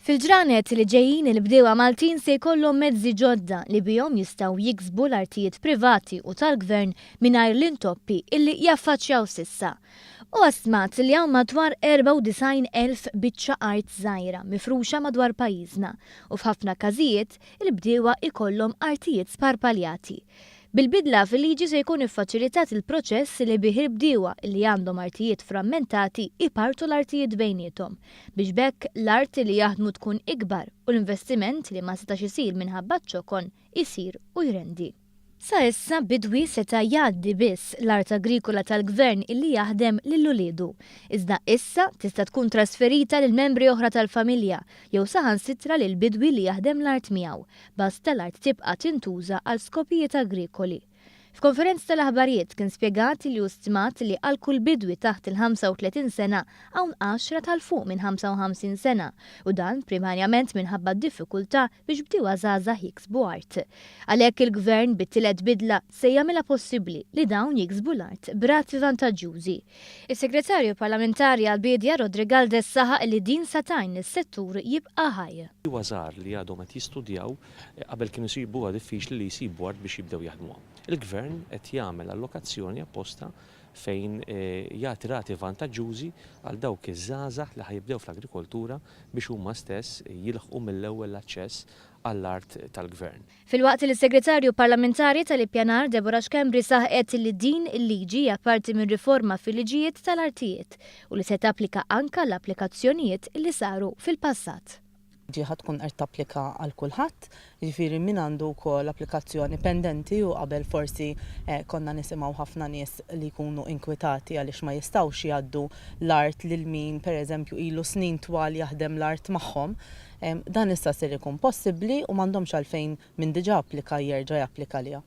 Fil-ġranet li ġejjin il-bdiewa Maltin se jkollhom mezzi ġodda li bihom jistgħu jiksbu l-artijiet privati u tal-gvern mingħajr l-intoppi illi jaffaċċjaw s'issa. U għasmat li hawn madwar 94,000 biċċa art żgħira mifruxa madwar pajjiżna u f'ħafna każijiet il-bdiewa ikollhom artijiet sparpaljati. Bil-bidla fil-liġi se jkun iffaċilitat il-proċess li bih il-bdiewa li għandhom artijiet frammentati ipartu l-artijiet bejniethom biex bekk l-art li jaħdmu tkun ikbar u l-investiment li ma setax isir minħabba ċokon isir u jrendi. Sa issa bidwi seta' jgħaddi biss l-art agrikola tal-gvern illi jaħdem lill-uliedu. Iżda issa tista' tkun trasferita lil membri oħra tal-familja jew saħansitra lil bidwi li jaħdem l-art miegħu, basta l-art tibqa' tintuża għal skopijiet agrikoli. F'konferenza tal-aħbarijiet kien spjegat li stimat li għal kull bidwi taħt il-35 sena hawn 10 tal-fuq minn 55 sena u dan primarjament minħabba d-diffikultà biex bdiewa żgħażagħ jiksbu art. Għalhekk il-gvern bit-tielet bidla se jagħmilha possibbli li dawn jiksbu l-art b'rati vantaġġjużi. Is-Segretarju Parlamentari għall-Bidja Rodri Galdes saħaq li din sa tajn is-settur jibqa' ħaj. Żgħar li għadhom qed jistudjaw qabel kienu jsibuha diffiċli li jsibu art biex jibdew jaħdmuha. Il-gvern qed jagħmel allokazzjoni apposta fejn jagħti rati vantaġġjużi għal dawk iż-żgħażagħ li ħajibdew fl-agrikoltura biex huma stess jilħqu mill-ewwel l-aċċess għall-art tal-gvern. Filwaqt li s-Segretarju Parlamentari tal-Ippjanar Debora Xkembri saħqet li din il-liġi hija parti minn riforma fil-liġijiet tal-artijiet u li se tapplika anke l-applikazzjonijiet li saru fil-passat. Ġiħat tkun qed tapplika għal kulħadd, jiġifieri min għandu wkoll applikazzjoni pendenti u qabel forsi konna nisimgħu ħafna nies li jkunu inkwetati għaliex ma jistgħux jgħaddu l-art lil min pereżempju ilu snin twal jaħdem l-art magħhom. Dan issa ser ikun possibbli u m'għandhomx għalfejn min diġà applika jerġa' japplika liha.